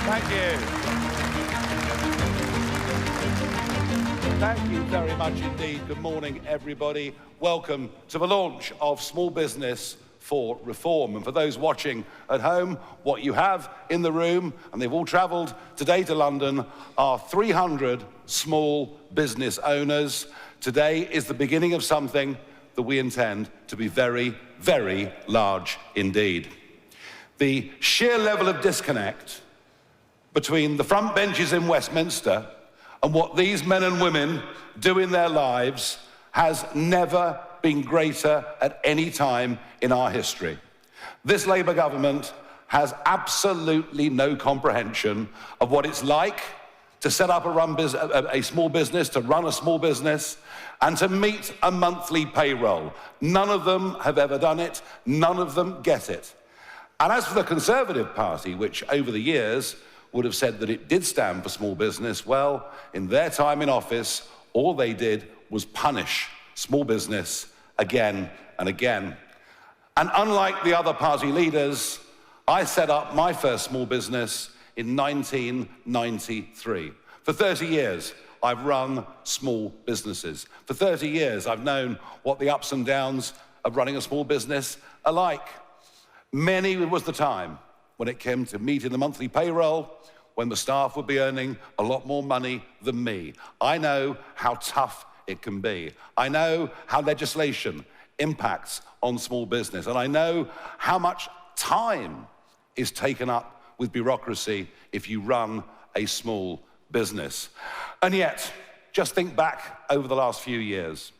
Thank you. Thank you very much indeed. Good morning, everybody. Welcome to the launch of Small Business for Reform. And for those watching at home, what you have in the room, and they've all travelled today to London, are 300 small business owners. Today is the beginning of something that we intend to be very, very large indeed. The sheer level of disconnect between the front benches in Westminster and what these men and women do in their lives has never been greater at any time in our history. This Labour government has absolutely no comprehension of what it's like to set up a small business, to run a small business, and to meet a monthly payroll. None of them have ever done it. None of them get it. And as for the Conservative Party, which over the years would have said that it did stand for small business, well, in their time in office, all they did was punish small business again and again. And unlike the other party leaders, I set up my first small business in 1993. For 30 years, I've run small businesses. For 30 years, I've known what the ups and downs of running a small business are like. Many was the time when it came to meeting the monthly payroll, when the staff would be earning a lot more money than me. I know how tough it can be. I know how legislation impacts on small business, and I know how much time is taken up with bureaucracy if you run a small business. And yet, just think back over the last few years.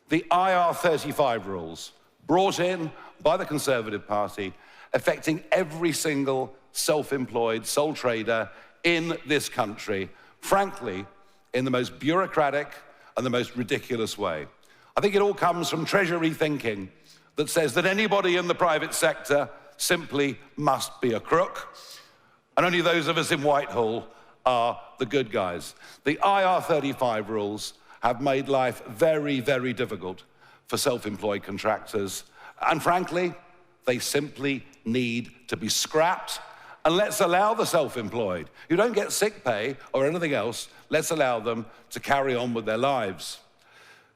The IR35 rules brought in by the Conservative Party affecting every single self-employed sole trader in this country, frankly, in the most bureaucratic and the most ridiculous way. I think it all comes from Treasury thinking that says that anybody in the private sector simply must be a crook, and only those of us in Whitehall are the good guys. The IR35 rules have made life very, very difficult for self-employed contractors, and frankly, they simply need to be scrapped. And let's allow the self-employed, who don't get sick pay or anything else, let's allow them to carry on with their lives.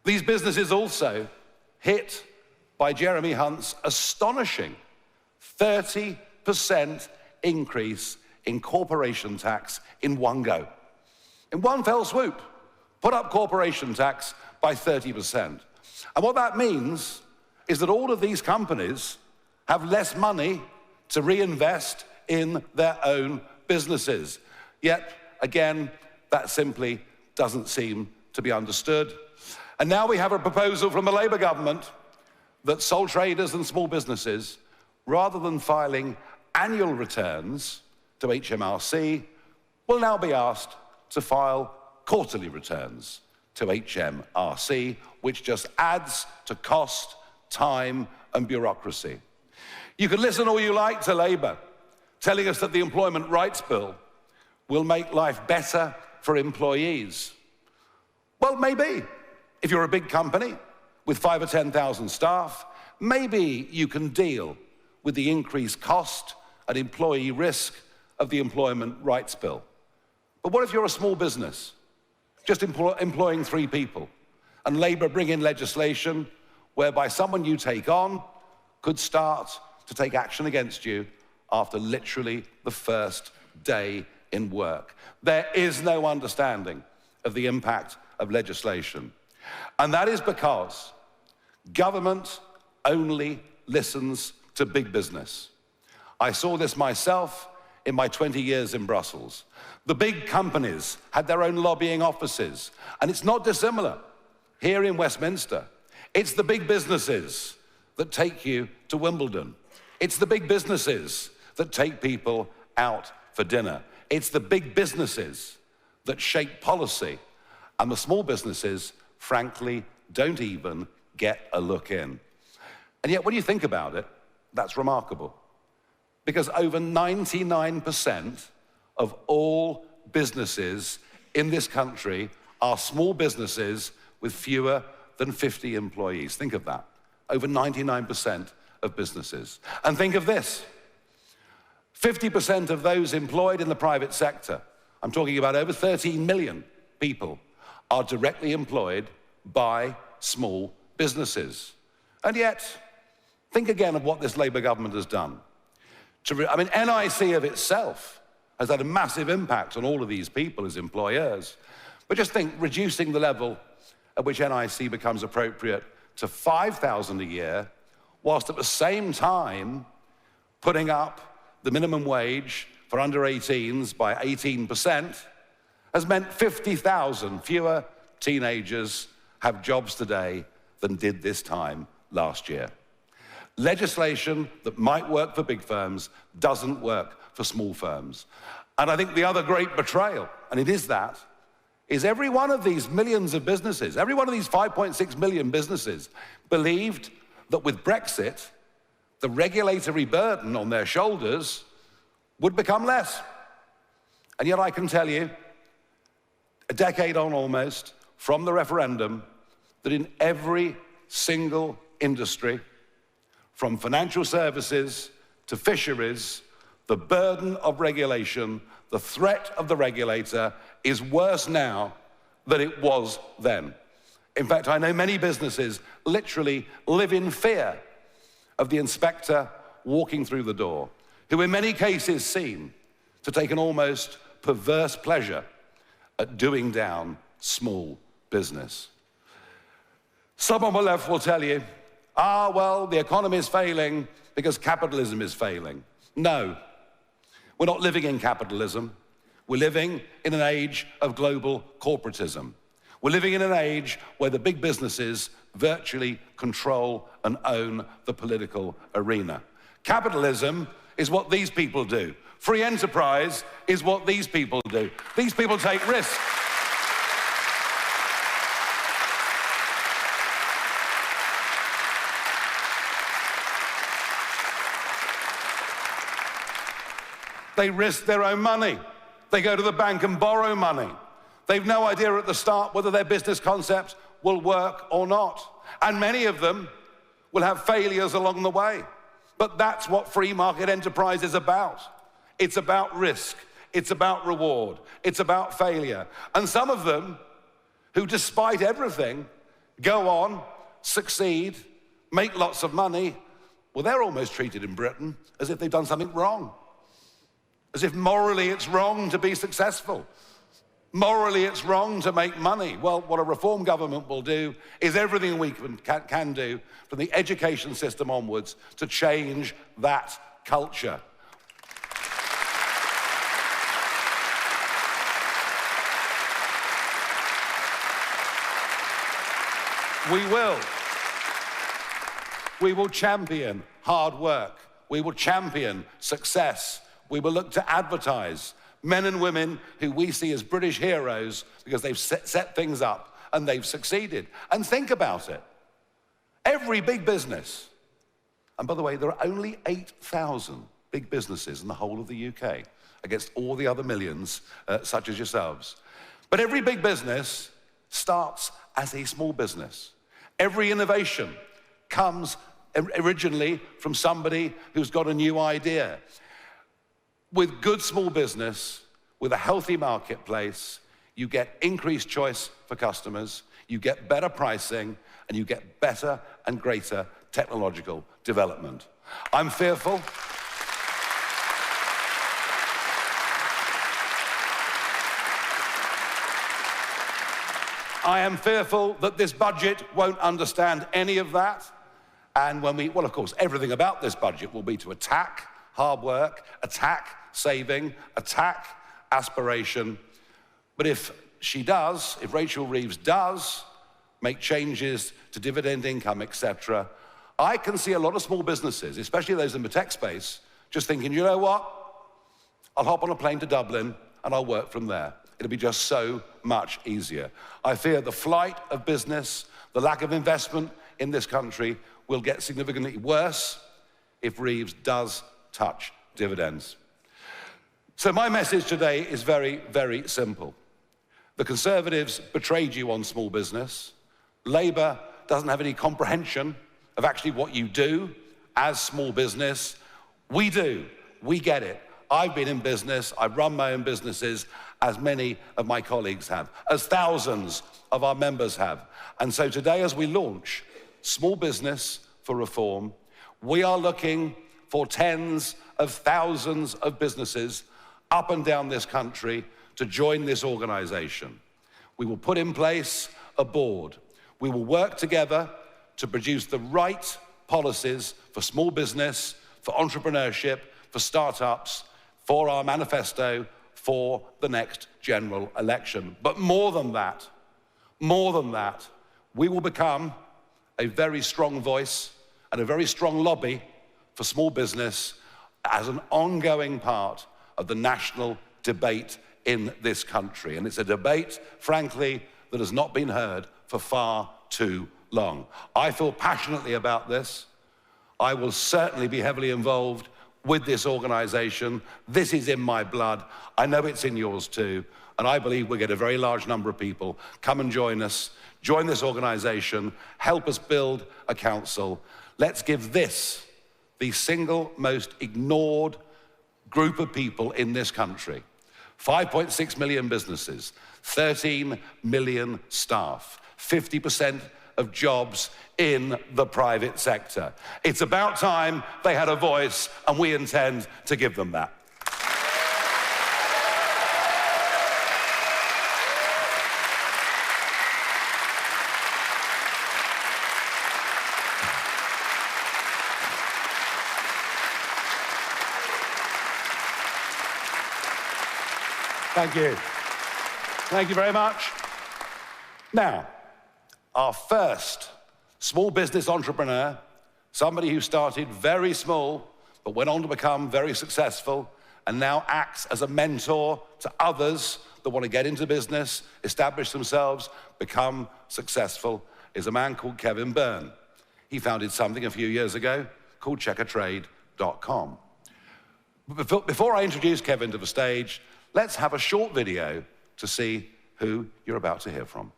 These businesses also hit by Jeremy Hunt's astonishing 30% increase in corporation tax in one go. In one fell swoop, put up corporation tax by 30%. And what that means is that all of these companies have less money to reinvest in their own businesses. Yet, again, that simply doesn't seem to be understood. And now we have a proposal from the Labour government that sole traders and small businesses, rather than filing annual returns to HMRC, will now be asked to file quarterly returns to HMRC, which just adds to cost, time, and bureaucracy. You can listen all you like to Labour, telling us that the Employment Rights Bill will make life better for employees. Well, maybe. If you're a big company with 5,000 or 10,000 staff, maybe you can deal with the increased cost and employee risk of the Employment Rights Bill. But what if you're a small business, just employing 3 people, and Labour bring in legislation whereby someone you take on could start to take action against you after literally the first day in work? There is no understanding of the impact of legislation. And that is because government only listens to big business. I saw this myself in my 20 years in Brussels. The big companies had their own lobbying offices, and it's not dissimilar here in Westminster. It's the big businesses that take you to Wimbledon. It's the big businesses that take people out for dinner. It's the big businesses that shape policy, and the small businesses, frankly, don't even get a look in. And yet, when you think about it, that's remarkable, because over 99% of all businesses in this country are small businesses with fewer than 50 employees. Think of that. Over 99% of businesses. And think of this. 50% of those employed in the private sector, I'm talking about over 13 million people, are directly employed by small businesses. And yet, think again of what this Labour government has done. NIC of itself has had a massive impact on all of these people as employers. But just think, reducing the level at which NIC becomes appropriate to $5,000 a year, whilst at the same time putting up the minimum wage for under 18s by 18%, has meant 50,000 fewer teenagers have jobs today than did this time last year. Legislation that might work for big firms doesn't work for small firms. And I think the other great betrayal, and it is that, is every one of these millions of businesses, every one of these 5.6 million businesses believed that with Brexit, the regulatory burden on their shoulders would become less. And yet I can tell you, a decade on almost, from the referendum, that in every single industry, from financial services to fisheries, the burden of regulation, the threat of the regulator is worse now than it was then. In fact, I know many businesses literally live in fear of the inspector walking through the door, who in many cases seem to take an almost perverse pleasure at doing down small business. Some on the left will tell you, well, the economy is failing because capitalism is failing. No, we're not living in capitalism. We're living in an age of global corporatism. We're living in an age where the big businesses virtually control and own the political arena. Capitalism is what these people do. Free enterprise is what these people do. These people take risks. They risk their own money. They go to the bank and borrow money. They've no idea at the start whether their business concept will work or not. And many of them will have failures along the way. But that's what free market enterprise is about. It's about risk. It's about reward. It's about failure. And some of them, who despite everything, go on, succeed, make lots of money, well, they're almost treated in Britain as if they've done something wrong. As if morally it's wrong to be successful. Morally it's wrong to make money. Well, what a reform government will do is everything we can do from the education system onwards to change that culture. We will champion hard work. We will champion success. We will look to advertise men and women who we see as British heroes because they've set things up and they've succeeded. And think about it. Every big business, and by the way, there are only 8,000 big businesses in the whole of the UK against all the other millions such as yourselves. But every big business starts as a small business. Every innovation comes originally from somebody who's got a new idea. With good small business, with a healthy marketplace, you get increased choice for customers, you get better pricing, and you get better and greater technological development. I'm fearful. I am fearful that this budget won't understand any of that. And well, of course, everything about this budget will be to attack hard work, attack saving, attack aspiration. But if Rachel Reeves does make changes to dividend income, etc., I can see a lot of small businesses, especially those in the tech space, just thinking, you know what? I'll hop on a plane to Dublin and I'll work from there. It'll be just so much easier. I fear the flight of business, the lack of investment in this country will get significantly worse if Reeves does touch dividends. So my message today is very, very simple. The Conservatives betrayed you on small business. Labour doesn't have any comprehension of actually what you do as small business. We do. We get it. I've been in business, I've run my own businesses, as many of my colleagues have, as thousands of our members have. And so today, as we launch Small Business for Reform, we are looking for tens of thousands of businesses up and down this country to join this organization. We will put in place a board. We will work together to produce the right policies for small business, for entrepreneurship, for startups, for our manifesto, for the next general election. But more than that, we will become a very strong voice and a very strong lobby for small business as an ongoing part of the national debate in this country. And it's a debate, frankly, that has not been heard for far too long. I feel passionately about this. I will certainly be heavily involved with this organization. This is in my blood. I know it's in yours too. And I believe we'll get a very large number of people come and join us, join this organization, help us build a council. Let's give this the single most ignored group of people in this country. 5.6 million businesses, 13 million staff, 50% of jobs in the private sector. It's about time they had a voice, and we intend to give them that. Thank you. Thank you very much. Now, our first small business entrepreneur, somebody who started very small, but went on to become very successful, and now acts as a mentor to others that want to get into business, establish themselves, become successful, is a man called Kevin Byrne. He founded something a few years ago called checkertrade.com. Before I introduce Kevin to the stage, let's have a short video to see who you're about to hear from.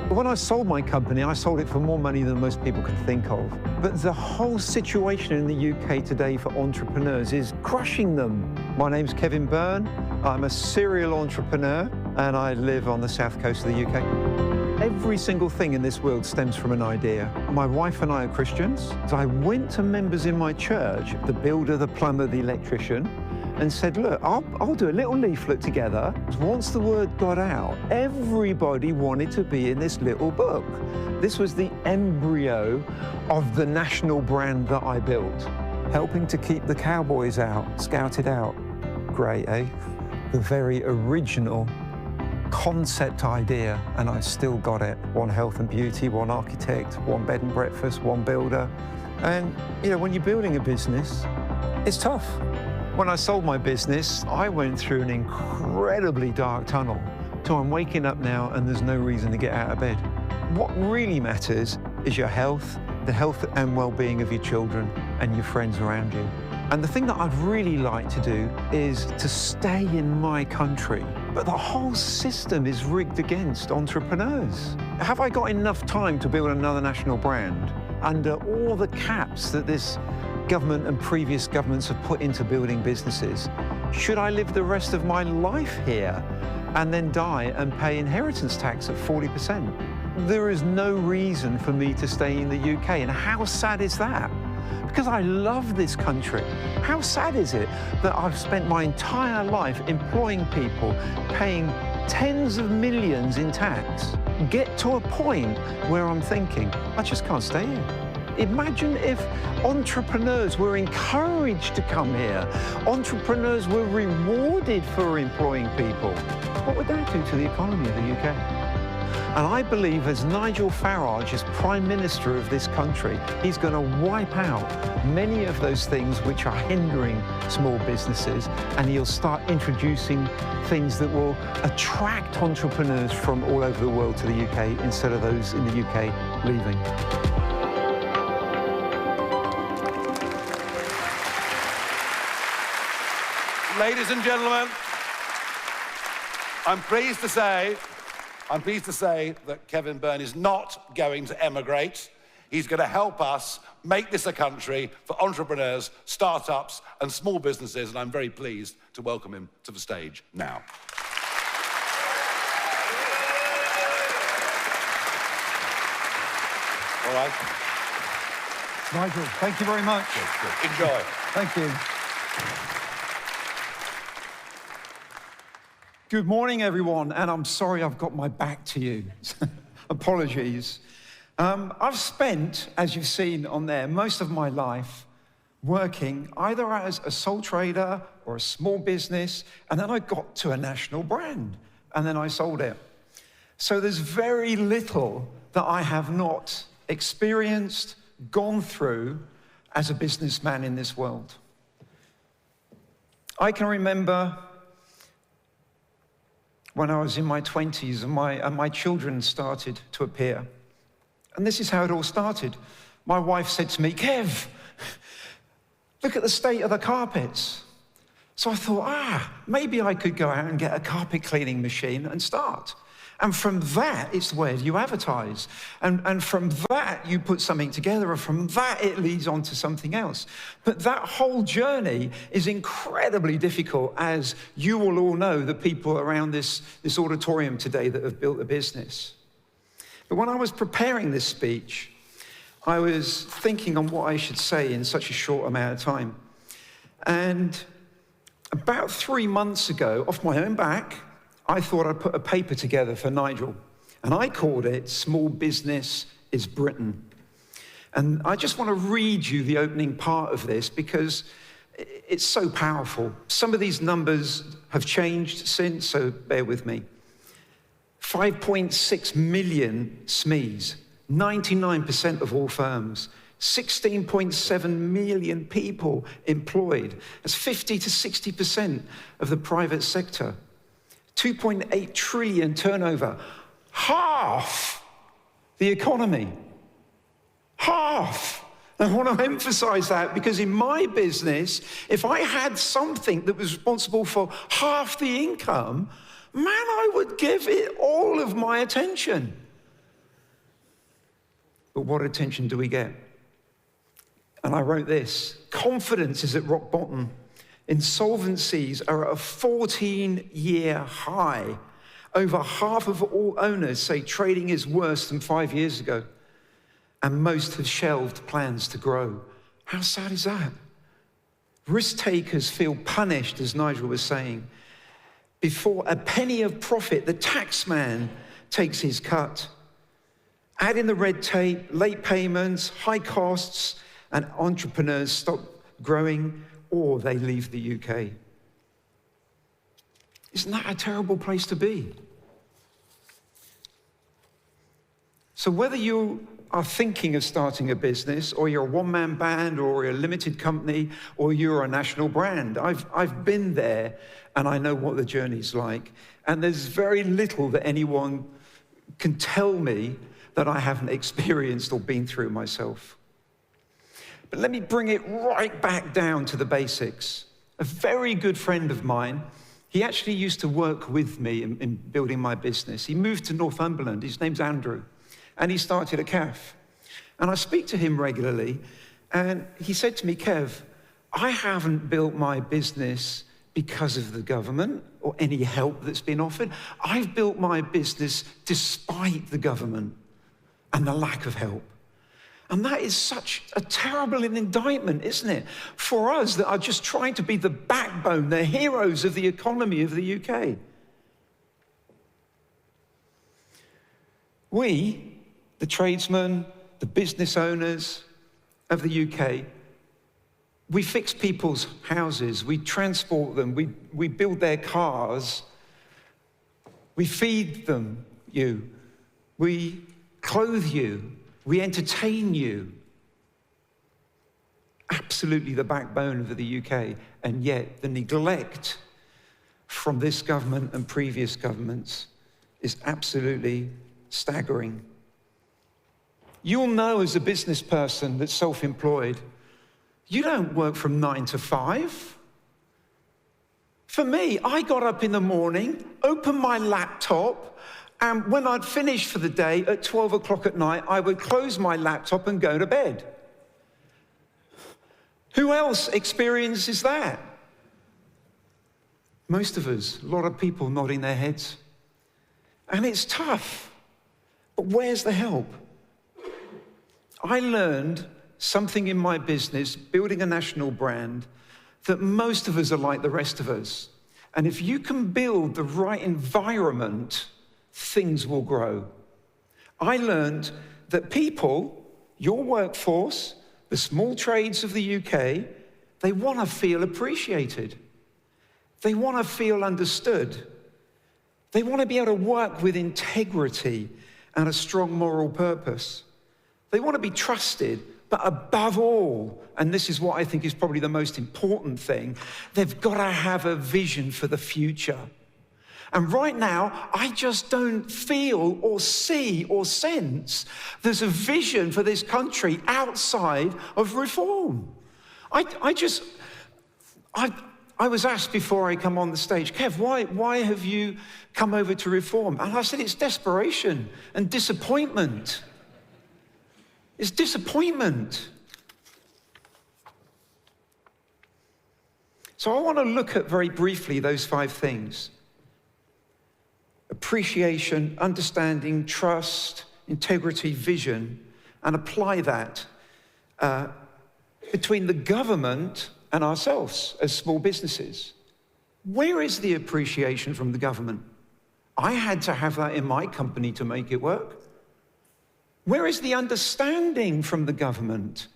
When I sold my company, I sold it for more money than most people could think of. But the whole situation in the UK today for entrepreneurs is crushing them. My name's Kevin Byrne. I'm a serial entrepreneur, and I live on the south coast of the UK. Every single thing in this world stems from an idea. My wife and I are Christians, so I went to members in my church, the builder, the plumber, the electrician, and said, look, I'll do a little leaflet together. Once the word got out, everybody wanted to be in this little book. This was the embryo of the national brand that I built, helping to keep the cowboys out, scouted out. Great, eh? The very original concept idea, and I still got it. One health and beauty, one architect, one bed and breakfast, one builder. And, you know, when you're building a business, it's tough. When I sold my business, I went through an incredibly dark tunnel. So I'm waking up now and there's no reason to get out of bed. What really matters is your health, the health and well-being of your children and your friends around you. And the thing that I'd really like to do is to stay in my country. But the whole system is rigged against entrepreneurs. Have I got enough time to build another national brand under all the caps that this government and previous governments have put into building businesses? Should I live the rest of my life here and then die and pay inheritance tax at 40%? There is no reason for me to stay in the UK, and how sad is that? Because I love this country. How sad is it that I've spent my entire life employing people, paying tens of millions in tax, get to a point where I'm thinking, I just can't stay here. Imagine if entrepreneurs were encouraged to come here, entrepreneurs were rewarded for employing people. What would that do to the economy of the UK? And I believe as Nigel Farage is Prime Minister of this country, he's going to wipe out many of those things which are hindering small businesses, and he'll start introducing things that will attract entrepreneurs from all over the world to the UK instead of those in the UK leaving. Ladies and gentlemen, I'm pleased to say that Kevin Byrne is not going to emigrate. He's going to help us make this a country for entrepreneurs, startups, and small businesses, and I'm very pleased to welcome him to the stage now. All right. Nigel, thank you very much. Good. Enjoy. Thank you. Good morning, everyone, and I'm sorry I've got my back to you. Apologies. I've spent, as you've seen on there, most of my life working either as a sole trader or a small business, and then I got to a national brand, and then I sold it. So there's very little that I have not experienced, gone through as a businessman in this world. I can remember when I was in my 20s and my children started to appear. And this is how it all started. My wife said to me, "Kev, look at the state of the carpets." So I thought, maybe I could go out and get a carpet cleaning machine and start. And from that, it's where you advertise. And from that, you put something together, and from that, it leads on to something else. But that whole journey is incredibly difficult, as you will all know, the people around this auditorium today that have built a business. But when I was preparing this speech, I was thinking on what I should say in such a short amount of time. And about 3 months ago, off my own back, I thought I'd put a paper together for Nigel, and I called it Small Business is Britain. And I just want to read you the opening part of this because it's so powerful. Some of these numbers have changed since, so bear with me. 5.6 million SMEs, 99% of all firms, 16.7 million people employed. That's 50 to 60% of the private sector. 2.8 trillion turnover, half the economy, half. I want to emphasize that because in my business, if I had something that was responsible for half the income, man, I would give it all of my attention. But what attention do we get? And I wrote this: confidence is at rock bottom. Insolvencies are at a 14-year high. Over half of all owners say trading is worse than 5 years ago. And most have shelved plans to grow. How sad is that? Risk takers feel punished, as Nigel was saying. Before a penny of profit, the tax man takes his cut. Add in the red tape, late payments, high costs, and entrepreneurs stop growing, or they leave the UK. Isn't that a terrible place to be? So whether you are thinking of starting a business, or you're a one-man band, or you're a limited company, or you're a national brand, I've been there, and I know what the journey's like. And there's very little that anyone can tell me that I haven't experienced or been through myself. But let me bring it right back down to the basics. A very good friend of mine, he actually used to work with me in building my business. He moved to Northumberland. His name's Andrew, and he started a cafe. And I speak to him regularly, and he said to me, "Kev, I haven't built my business because of the government or any help that's been offered. I've built my business despite the government and the lack of help." And that is such a terrible indictment, isn't it? For us that are just trying to be the backbone, the heroes of the economy of the UK. We, the tradesmen, the business owners of the UK, we fix people's houses, we transport them, we build their cars, we feed them, we clothe you, we entertain you. Absolutely the backbone of the UK, and yet the neglect from this government and previous governments is absolutely staggering. You'll know as a business person that's self-employed, you don't work from 9 to 5. For me, I got up in the morning, opened my laptop, and when I'd finished for the day at 12 o'clock at night, I would close my laptop and go to bed. Who else experiences that? Most of us, a lot of people nodding their heads. And it's tough, but where's the help? I learned something in my business, building a national brand, that most of us are like the rest of us. And if you can build the right environment, things will grow. I learned that people, your workforce, the small trades of the UK, they want to feel appreciated. They want to feel understood. They want to be able to work with integrity and a strong moral purpose. They want to be trusted, but above all, and this is what I think is probably the most important thing, they've got to have a vision for the future. And right now, I just don't feel or see or sense there's a vision for this country outside of reform. I was asked before I come on the stage, Kev, why have you come over to reform? And I said, it's desperation and disappointment. It's disappointment. So I want to look at very briefly those 5 things. Appreciation, understanding, trust, integrity, vision, and apply that between the government and ourselves as small businesses. Where is the appreciation from the government? I had to have that in my company to make it work. Where is the understanding from the government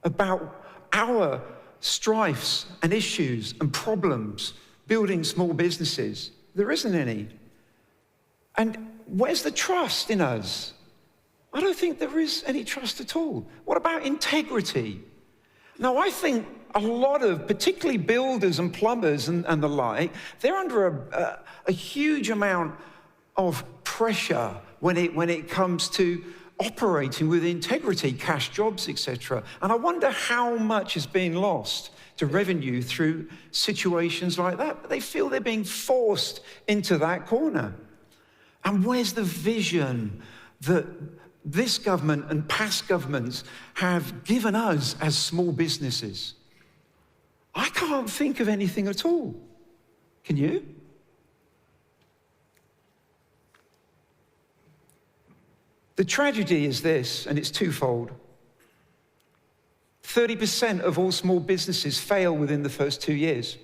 about our strifes and issues and problems building small businesses? There isn't any. And where's the trust in us? I don't think there is any trust at all. What about integrity? Now, I think a lot of, particularly builders and plumbers and the like, they're under a huge amount of pressure when it comes to operating with integrity, cash jobs, etc. And I wonder how much is being lost to revenue through situations like that. But they feel they're being forced into that corner. And where's the vision that this government and past governments have given us as small businesses? I can't think of anything at all. Can you? The tragedy is this, and it's twofold. 30% of all small businesses fail within the first 2 years.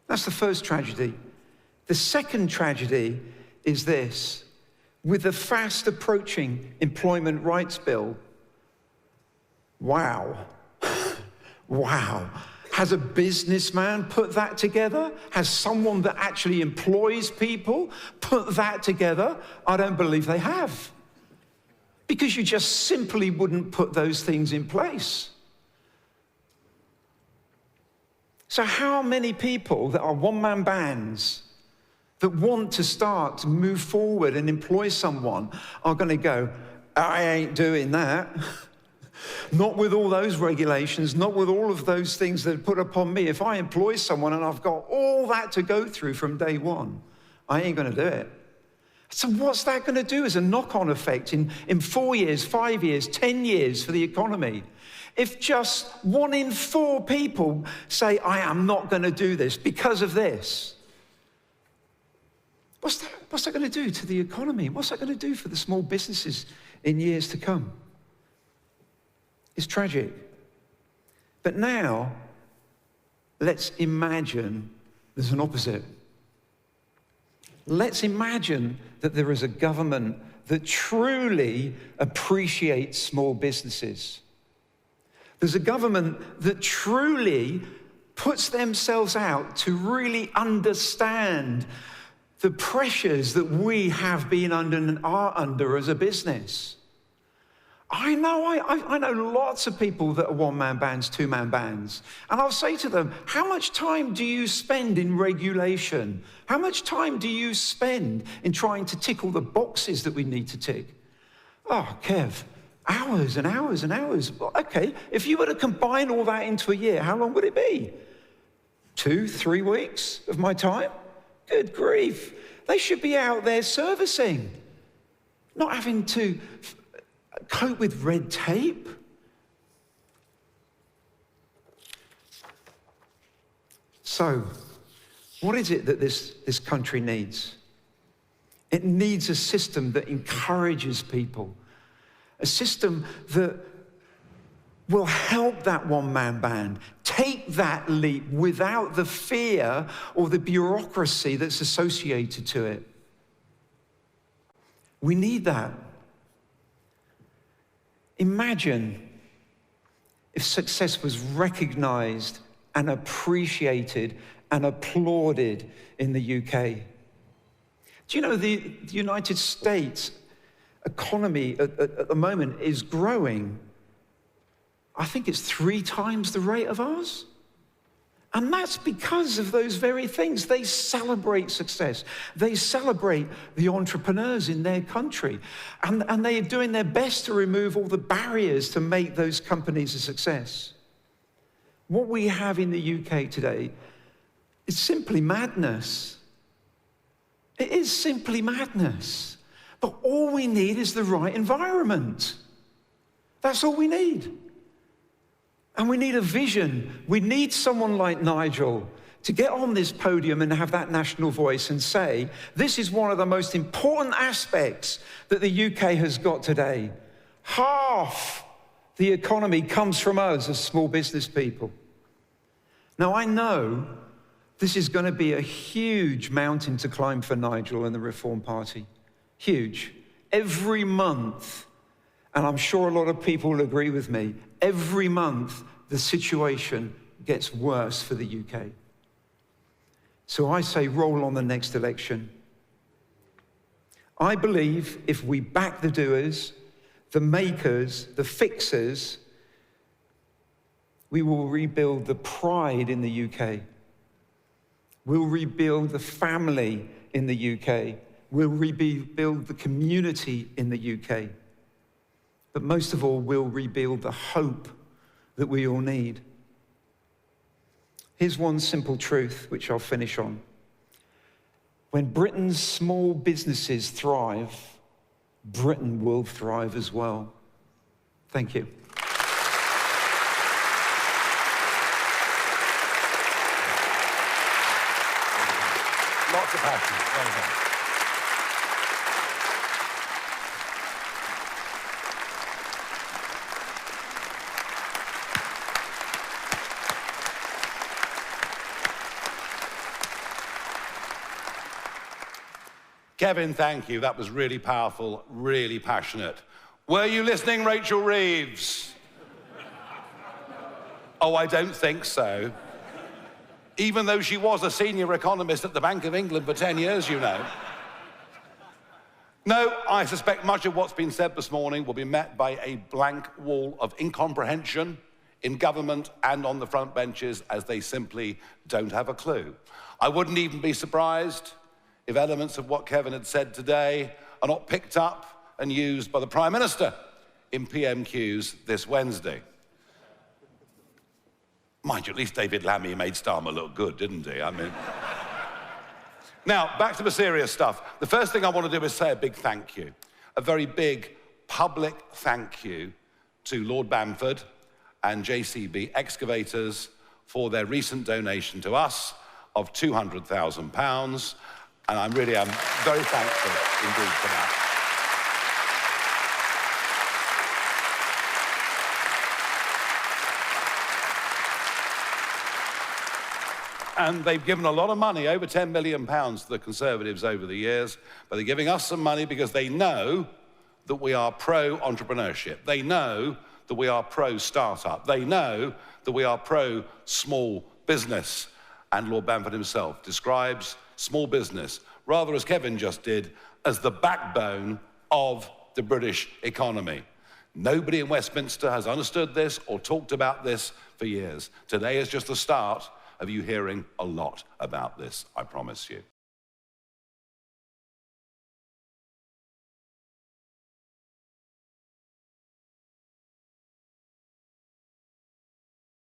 That's the first tragedy. The second tragedy is this. With the fast approaching employment rights bill, wow. Wow. Has a businessman put that together? Has someone that actually employs people put that together? I don't believe they have. Because you just simply wouldn't put those things in place. So how many people that are one-man bands that want to start to move forward and employ someone are going to go, I ain't doing that. Not with all those regulations, not with all of those things that are put upon me. If I employ someone and I've got all that to go through from day one, I ain't going to do it. So what's that going to do as a knock-on effect in 4 years, 5 years, 10 years for the economy? If just 1 in 4 people say, I am not going to do this because of this, what's that going to do to the economy? What's that going to do for the small businesses in years to come? It's tragic. But now, let's imagine there's an opposite. Let's imagine that there is a government that truly appreciates small businesses. There's a government that truly puts themselves out to really understand the pressures that we have been under and are under as a business. I know lots of people that are one-man bands, two-man bands. And I'll say to them, how much time do you spend in regulation? How much time do you spend in trying to tick all the boxes that we need to tick? Oh, Kev, hours and hours and hours. Well, okay, if you were to combine all that into a year, how long would it be? 2, 3 weeks of my time? Good grief. They should be out there servicing, not having to cope with red tape. So, what is it that this country needs? It needs a system that encourages people, a system that will help that one-man band take that leap without the fear or the bureaucracy that's associated to it. We need that. Imagine if success was recognized and appreciated and applauded in the UK. Do you know the United States economy at the moment is growing? I think it's 3 times the rate of ours. And that's because of those very things. They celebrate success. They celebrate the entrepreneurs in their country. And they are doing their best to remove all the barriers to make those companies a success. What we have in the UK today is simply madness. It is simply madness. But all we need is the right environment. That's all we need. And we need a vision. We need someone like Nigel to get on this podium and have that national voice and say, this is one of the most important aspects that the UK has got today. Half the economy comes from us as small business people. Now, I know this is going to be a huge mountain to climb for Nigel and the Reform Party. Huge. Every month, and I'm sure a lot of people will agree with me, every month the situation gets worse for the UK. So I say roll on the next election. I believe if we back the doers, the makers, the fixers, we will rebuild the pride in the UK. We'll rebuild the family in the UK. We'll rebuild the community in the UK. But most of all, we'll rebuild the hope that we all need. Here's one simple truth, which I'll finish on. When Britain's small businesses thrive, Britain will thrive as well. Thank you. Lots of passion. Well done. Kevin, thank you. That was really powerful, really passionate. Were you listening, Rachel Reeves? Oh, I don't think so. Even though she was a senior economist at the Bank of England for 10 years, you know. No, I suspect much of what's been said this morning will be met by a blank wall of incomprehension in government and on the front benches, as they simply don't have a clue. I wouldn't even be surprised if elements of what Kevin had said today are not picked up and used by the Prime Minister in PMQs this Wednesday. Mind you, at least David Lammy made Starmer look good, didn't he? I mean... Now, back to the serious stuff. The first thing I want to do is say a big thank you, a very big public thank you to Lord Bamford and JCB Excavators for their recent donation to us of £200,000. And I really am very thankful indeed for that. And they've given a lot of money, over £10 million to the Conservatives over the years, but they're giving us some money because they know that we are pro-entrepreneurship. They know that we are pro-startup. They know that we are pro-small business. And Lord Bamford himself describes small business, rather as Kevin just did, as the backbone of the British economy. Nobody in Westminster has understood this or talked about this for years. Today is just the start of you hearing a lot about this, I promise you.